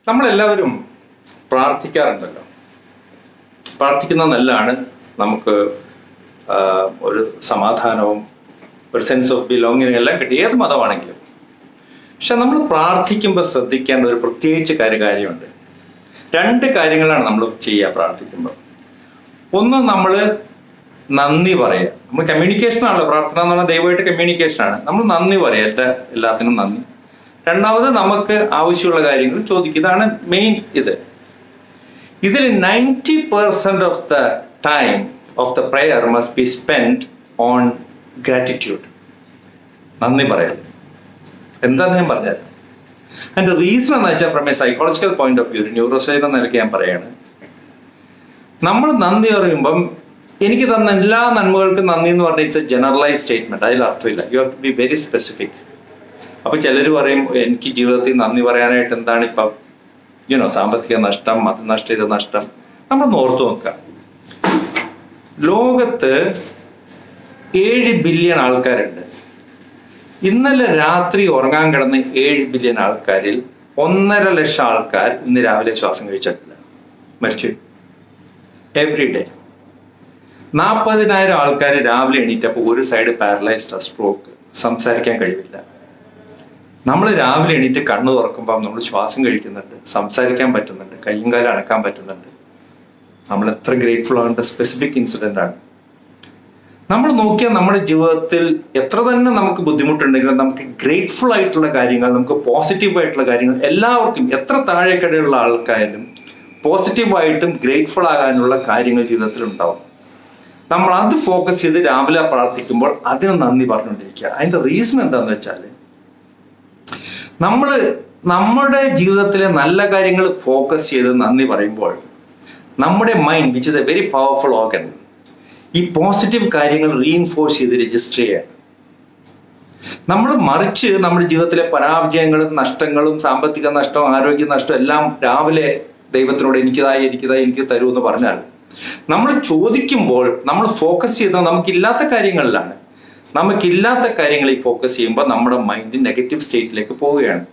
നമ്മളെല്ലാവരും പ്രാർത്ഥിക്കാറുണ്ടല്ലോ. പ്രാർത്ഥിക്കുന്നത് നല്ലതാണ്. നമുക്ക് ഒരു സമാധാനവും ഒരു സെൻസ് ഓഫ് ബിലോങ്ങിങ് എല്ലാം കിട്ടി, ഏത് മതമാണെങ്കിലും. പക്ഷെ നമ്മൾ പ്രാർത്ഥിക്കുമ്പോൾ ശ്രദ്ധിക്കേണ്ട ഒരു പ്രത്യേകിച്ച് കാര്യമുണ്ട്. രണ്ട് കാര്യങ്ങളാണ് നമ്മൾ ചെയ്യുക പ്രാർത്ഥിക്കുമ്പോൾ. ഒന്ന്, നമ്മൾ നന്ദി പറയുക. നമ്മൾ കമ്മ്യൂണിക്കേഷൻ ആണല്ലോ പ്രാർത്ഥന എന്ന് പറഞ്ഞാൽ, ദൈവമായിട്ട് കമ്മ്യൂണിക്കേഷൻ ആണ്. നമ്മൾ നന്ദി പറയുക, എല്ലാത്തിനും നന്ദി. രണ്ടാമത്, നമുക്ക് ആവശ്യമുള്ള കാര്യങ്ങൾ ചോദിക്കുക. ഇതാണ് മെയിൻ. ഇതിൽ 90% of the time of the prayer must be spend on gratitude. നന്ദി പറയൽ. എന്താന്ന് ഞാൻ പറഞ്ഞത്, അതിന്റെ റീസൺ എന്ന് വെച്ചാൽ, from a psychological point of view, neuroscience എന്ന നിലയ്ക്ക് ഞാൻ പറയാണ്, നമ്മൾ നന്ദി പറയുമ്പം എനിക്ക് തന്ന എല്ലാ നന്മകൾക്കും നന്ദി എന്ന് പറഞ്ഞാൽ ഇറ്റ്സ് എ ജനറലൈസ് സ്റ്റേറ്റ്മെന്റ്. അതിൽ അർത്ഥമില്ല. You have to be very specific. അപ്പൊ ചിലർ പറയും, എനിക്ക് ജീവിതത്തിൽ നന്ദി പറയാനായിട്ട് എന്താണ് ഇപ്പം, സാമ്പത്തിക നഷ്ടം, അത് നഷ്ടം, ഇത് നഷ്ടം. നമ്മൾ ഓർത്തു നോക്കുക, ലോകത്ത് 7 ബില്യൺ ആൾക്കാരുണ്ട്. ഇന്നലെ രാത്രി ഉറങ്ങാൻ കിടന്ന് 7 ബില്യൺ ആൾക്കാരിൽ 1.5 ലക്ഷം ആൾക്കാർ ഇന്ന് രാവിലെ ശ്വാസം കഴിച്ചിട്ടില്ല, മരിച്ചു. എവറി ഡേ 40,000 ആൾക്കാർ രാവിലെ എണീറ്റപ്പോൾ ഒരു സൈഡ് പാരലൈസ്ഡ്, സ്ട്രോക്ക്, സംസാരിക്കാൻ കഴിവില്ല. നമ്മൾ രാവിലെ എണീറ്റ് കണ്ണു തുറക്കുമ്പോൾ നമ്മൾ ശ്വാസം കഴിക്കുന്നുണ്ട്, സംസാരിക്കാൻ പറ്റുന്നുണ്ട്, കയ്യും കാലം അനക്കാൻ പറ്റുന്നുണ്ട്. നമ്മൾ എത്ര ഗ്രേറ്റ്ഫുൾ ആകേണ്ട സ്പെസിഫിക് ഇൻസിഡന്റ് ആണ്. നമ്മൾ നോക്കിയാൽ നമ്മുടെ ജീവിതത്തിൽ എത്ര തന്നെ നമുക്ക് ബുദ്ധിമുട്ടുണ്ടെങ്കിലും നമുക്ക് ഗ്രേറ്റ്ഫുൾ ആയിട്ടുള്ള കാര്യങ്ങൾ, നമുക്ക് പോസിറ്റീവ് ആയിട്ടുള്ള കാര്യങ്ങൾ, എല്ലാവർക്കും എത്ര താഴേക്കടയുള്ള ആൾക്കാരും പോസിറ്റീവായിട്ടും ഗ്രേറ്റ്ഫുൾ ആകാനുള്ള കാര്യങ്ങൾ ജീവിതത്തിൽ ഉണ്ടാവും. നമ്മൾ അത് ഫോക്കസ് ചെയ്ത് രാവിലെ പ്രാർത്ഥിക്കുമ്പോൾ അതിന് നന്ദി പറഞ്ഞുകൊണ്ടിരിക്കുക. അതിന്റെ റീസൺ എന്താന്ന് വെച്ചാൽ, നമ്മുടെ ജീവിതത്തിലെ നല്ല കാര്യങ്ങൾ ഫോക്കസ് ചെയ്ത് നന്ദി പറയുമ്പോൾ നമ്മുടെ mind, which is A very powerful organ, ഈ പോസിറ്റീവ് കാര്യങ്ങൾ റീഇൻഫോഴ്സ് ചെയ്ത് രജിസ്റ്റർ ചെയ്യാൻ. നമ്മൾ മറിച്ച് നമ്മുടെ ജീവിതത്തിലെ പരാജയങ്ങളും നഷ്ടങ്ങളും, സാമ്പത്തിക നഷ്ടവും ആരോഗ്യ നഷ്ടവും എല്ലാം രാവിലെ ദൈവത്തിനോട് എനിക്ക് തരൂ എന്ന് പറഞ്ഞാൽ, നമ്മൾ ചോദിക്കുമ്പോൾ നമ്മൾ ഫോക്കസ് ചെയ്യുന്നത് നമുക്കില്ലാത്ത കാര്യങ്ങളിലാണ്. നമുക്കില്ലാത്ത കാര്യങ്ങളിൽ ഫോക്കസ് ചെയ്യുമ്പോൾ നമ്മുടെ മൈൻഡ് നെഗറ്റീവ് സ്റ്റേറ്റിലേക്ക് പോവുകയാണ്.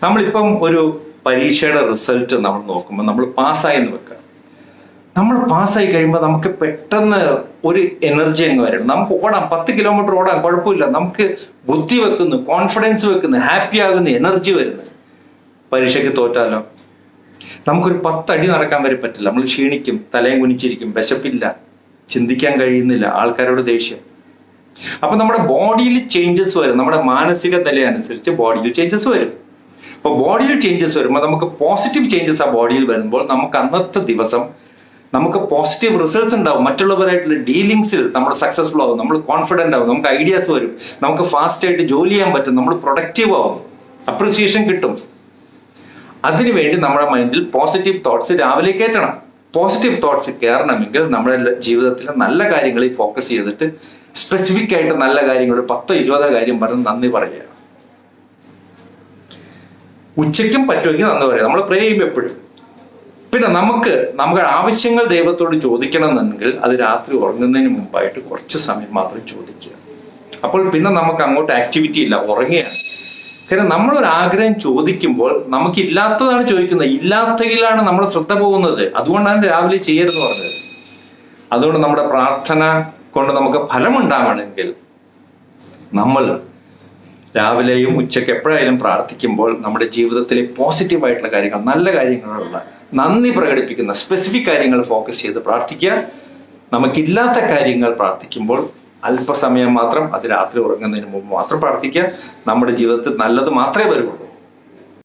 നമ്മളിപ്പം ഒരു പരീക്ഷയുടെ റിസൾട്ട് നമ്മൾ നോക്കുമ്പോൾ, നമ്മൾ പാസ്സായി എന്ന് വെക്കുക. നമ്മൾ പാസ്സായി കഴിയുമ്പോൾ നമുക്ക് പെട്ടെന്ന് ഒരു എനർജി അങ്ങ് വരണം. നമുക്ക് ഓടാം, 10 കിലോമീറ്റർ ഓടാം, കുഴപ്പമില്ല. നമുക്ക് ബുദ്ധി വെക്കുന്നു, കോൺഫിഡൻസ് വെക്കുന്നു, ഹാപ്പി ആകുന്നു, എനർജി വരുന്നു. പരീക്ഷയ്ക്ക് തോറ്റാലോ നമുക്കൊരു 10 അടി നടക്കാൻ വരെ പറ്റില്ല. നമ്മൾ ക്ഷീണിക്കും, തലയും കുനിച്ചിരിക്കും, വിശപ്പില്ല, ചിന്തിക്കാൻ കഴിയുന്നില്ല, ആൾക്കാരോട് ദേഷ്യം. അപ്പൊ നമ്മുടെ ബോഡിയിൽ ചേഞ്ചസ് വരും. നമ്മുടെ മാനസിക നിലയനുസരിച്ച് ബോഡിയിൽ ചേഞ്ചസ് വരും. അപ്പൊ ബോഡിയിൽ ചേഞ്ചസ് വരുമ്പോൾ നമുക്ക് പോസിറ്റീവ് ചേഞ്ചസ് ആ ബോഡിയിൽ വരുമ്പോൾ നമുക്ക് അന്നത്തെ ദിവസം നമുക്ക് പോസിറ്റീവ് റിസൾട്ട്സ് ഉണ്ടാവും. മറ്റുള്ളവരായിട്ടുള്ള ഡീലിങ്സിൽ നമ്മൾ സക്സസ്ഫുൾ ആവും, നമ്മൾ കോൺഫിഡന്റ് ആവും, നമുക്ക് ഐഡിയാസ് വരും, നമുക്ക് ഫാസ്റ്റ് ആയിട്ട് ജോലി ചെയ്യാൻ പറ്റും, നമ്മൾ പ്രൊഡക്റ്റീവ് ആവും, അപ്രിസിയേഷൻ കിട്ടും. അതിനുവേണ്ടി നമ്മുടെ മൈൻഡിൽ പോസിറ്റീവ് തോട്ട്സ് രാവിലെ കയറ്റണം. പോസിറ്റീവ് തോട്ട്സ് കയറണമെങ്കിൽ നമ്മുടെ ജീവിതത്തിലെ നല്ല കാര്യങ്ങളിൽ ഫോക്കസ് ചെയ്തിട്ട് സ്പെസിഫിക് ആയിട്ട് നല്ല കാര്യങ്ങൾ 10-20 കാര്യം പറഞ്ഞ് നന്ദി പറയുക. ഉച്ചയ്ക്കും പറ്റുമെങ്കിൽ നന്ദി പറയുക. നമ്മൾ പ്രേ ചെയ്യുമ്പോൾ എപ്പോഴും. പിന്നെ നമുക്ക് ആവശ്യങ്ങൾ ദൈവത്തോട് ചോദിക്കണമെന്നുണ്ടെങ്കിൽ അത് രാത്രി ഉറങ്ങുന്നതിന് മുമ്പായിട്ട് കുറച്ച് സമയം മാത്രം ചോദിക്കുക. അപ്പോൾ പിന്നെ നമുക്ക് അങ്ങോട്ട് ആക്ടിവിറ്റി ഇല്ല, ഉറങ്ങുകയാണ്. കാരണം നമ്മളൊരു ആഗ്രഹം ചോദിക്കുമ്പോൾ നമുക്കില്ലാത്തതാണ് ചോദിക്കുന്നത്, ഇല്ലാത്തതിലാണ് നമ്മൾ ശ്രദ്ധ പോകുന്നത്. അതുകൊണ്ടാണ് രാവിലെ ചെയ്യരുത് പറഞ്ഞത്. അതുകൊണ്ട് നമ്മുടെ പ്രാർത്ഥന കൊണ്ട് നമുക്ക് ഫലമുണ്ടാവണമെങ്കിൽ നമ്മൾ രാവിലെയും ഉച്ചയ്ക്ക് എപ്പോഴായാലും പ്രാർത്ഥിക്കുമ്പോൾ നമ്മുടെ ജീവിതത്തിലെ പോസിറ്റീവായിട്ടുള്ള കാര്യങ്ങൾ, നല്ല കാര്യങ്ങളുള്ള, നന്ദി പ്രകടിപ്പിക്കുന്ന സ്പെസിഫിക് കാര്യങ്ങൾ ഫോക്കസ് ചെയ്ത് പ്രാർത്ഥിക്കുക. നമുക്കില്ലാത്ത കാര്യങ്ങൾ പ്രാർത്ഥിക്കുമ്പോൾ അല്പസമയം മാത്രം, അത് രാത്രി ഉറങ്ങുന്നതിന് മുമ്പ് മാത്രം പ്രാർത്ഥിക്കുക. നമ്മുടെ ജീവിതത്തിൽ നല്ലത് മാത്രമേ വരുള്ളൂ.